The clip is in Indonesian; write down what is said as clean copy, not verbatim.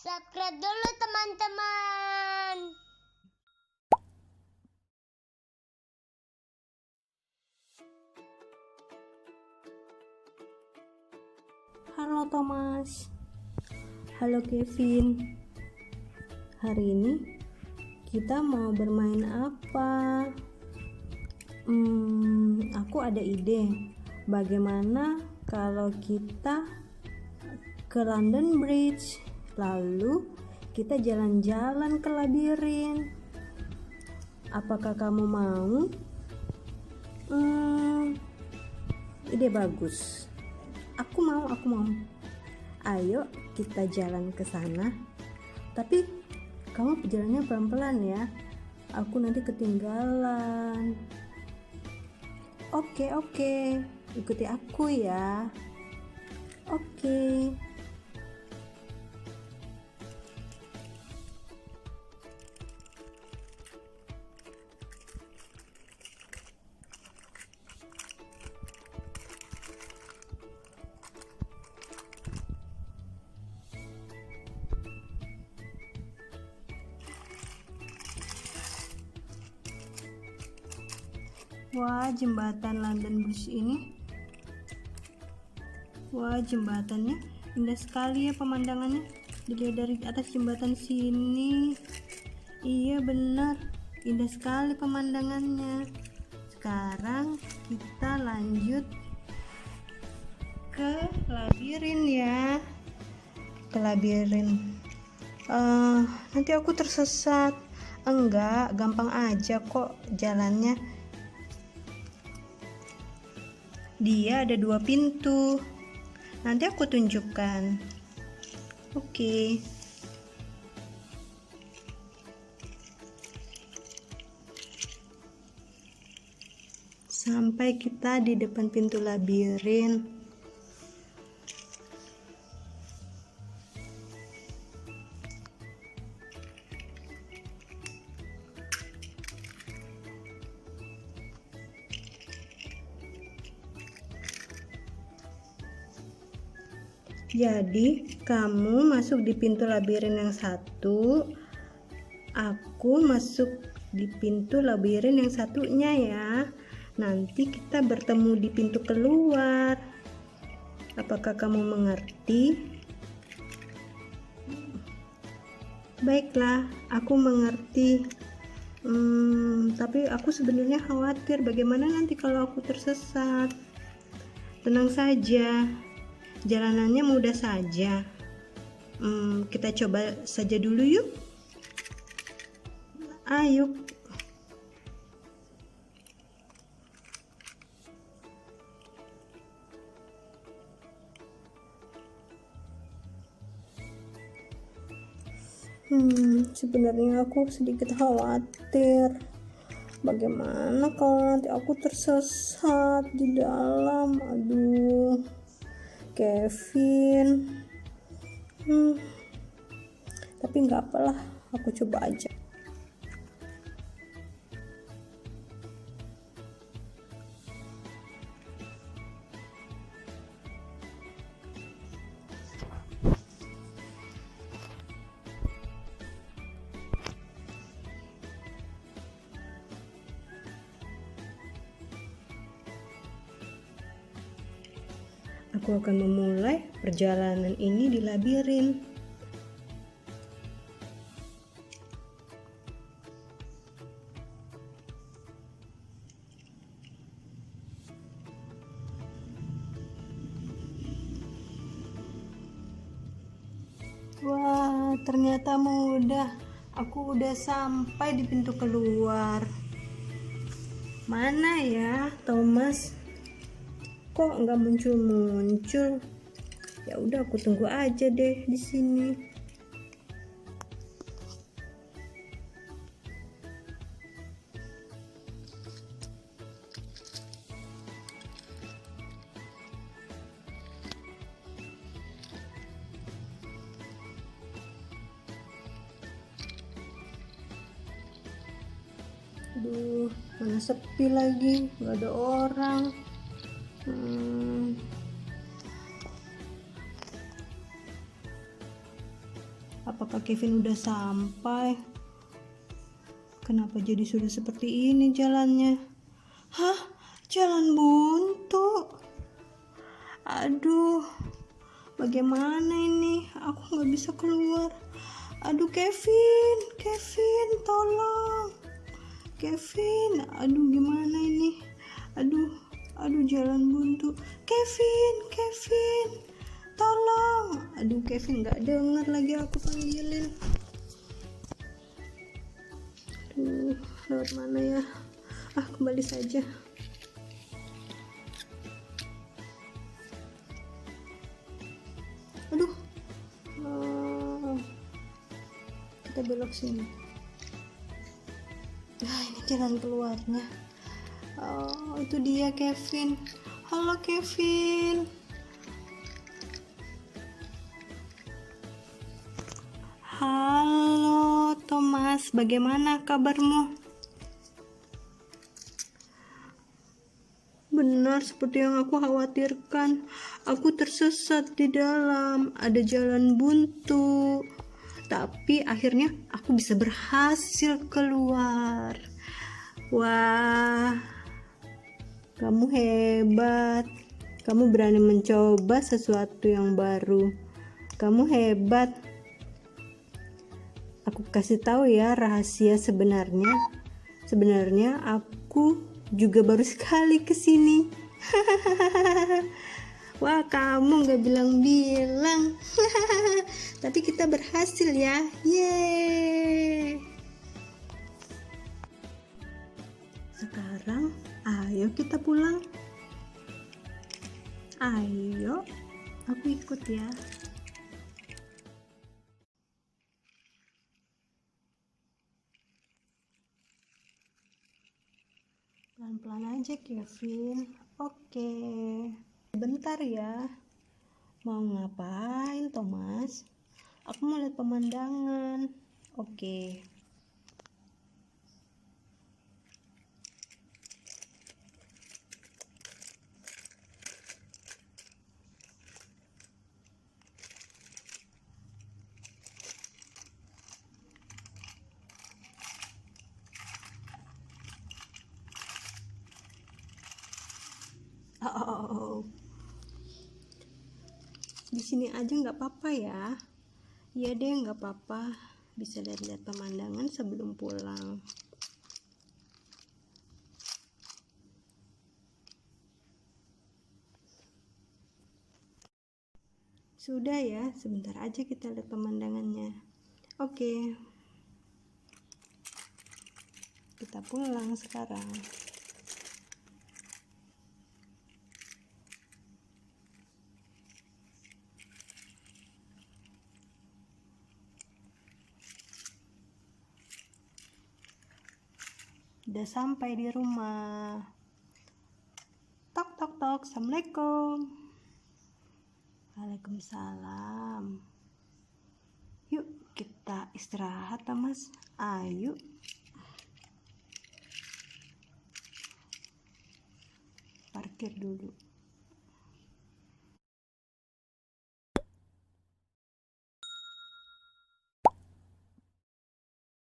Subscribe dulu teman-teman. Halo Thomas. Halo Kevin. Hari ini kita mau bermain apa? Aku ada ide. Bagaimana kalau kita ke London Bridge, lalu kita jalan-jalan ke labirin? Apakah kamu mau? Ide bagus. Aku mau. Ayo kita jalan ke sana. Tapi kamu jalannya pelan-pelan ya. Aku nanti ketinggalan. Oke. Ikuti aku ya. Oke. Wah, jembatan London Bridge ini. Wah, jembatannya indah sekali ya pemandangannya. Dilihat dari atas jembatan sini. Iya benar, indah sekali pemandangannya. Sekarang kita lanjut ke labirin ya. Ke labirin. Nanti aku tersesat. Enggak, gampang aja kok jalannya. Dia ada 2 pintu. Nanti aku tunjukkan. Oke. Sampai kita di depan pintu labirin. Jadi kamu masuk di pintu labirin yang satu, aku masuk di pintu labirin yang satunya ya. Nanti kita bertemu di pintu keluar. Apakah kamu mengerti? Baiklah, aku mengerti. Tapi aku sebenarnya khawatir bagaimana nanti kalau aku tersesat. Tenang saja. Jalanannya mudah saja. Kita coba saja dulu yuk. Ayo. Sebenarnya aku sedikit khawatir. Bagaimana kalau nanti aku tersesat di dalam? Aduh. Kevin, tapi nggak apalah, aku coba aja. Aku akan memulai perjalanan ini di labirin. Wah, ternyata mudah. Aku udah sampai di pintu keluar. Mana ya, Thomas? Kok nggak muncul? Ya udah, aku tunggu aja deh di sini. Aduh, mana sepi lagi, nggak ada orang. Apakah Kevin udah sampai? Kenapa jadi sudah seperti ini jalannya? Hah? Jalan buntu? Aduh, bagaimana ini? Aku nggak bisa keluar. Aduh, Kevin, tolong. Kevin, aduh gimana ini? Aduh, jalan buntu. Kevin, tolong. Aduh, Kevin nggak dengar lagi aku panggilin. Aduh, lewat mana ya? Kembali saja. Aduh, kita belok sini. Ini jalan keluarnya. Itu dia Kevin. Halo Kevin. Halo Thomas, bagaimana kabarmu? Benar seperti yang aku khawatirkan. Aku tersesat di dalam, ada jalan buntu. Tapi akhirnya aku bisa berhasil keluar. Wah, kamu hebat. Kamu berani mencoba sesuatu yang baru. Kamu hebat. Aku kasih tahu ya rahasia sebenarnya. Sebenarnya aku juga baru sekali kesini. Wah, kamu nggak bilang-bilang. Tapi kita berhasil ya. Yeay. Sekarang ayo kita pulang. Ayo, aku ikut ya. Pelan-pelan aja Kevin. Oke. Bentar ya. Mau ngapain Thomas? Aku mau lihat pemandangan. Oke. Di sini aja nggak apa-apa ya. Iya deh, nggak apa-apa. Bisa lihat-lihat pemandangan sebelum pulang. Sudah ya, sebentar aja kita lihat pemandangannya. Oke. Kita pulang sekarang. Udah sampai di rumah. Tok tok tok. Assalamualaikum. Waalaikumsalam. Yuk kita istirahat Thomas. Ayo. Parkir dulu.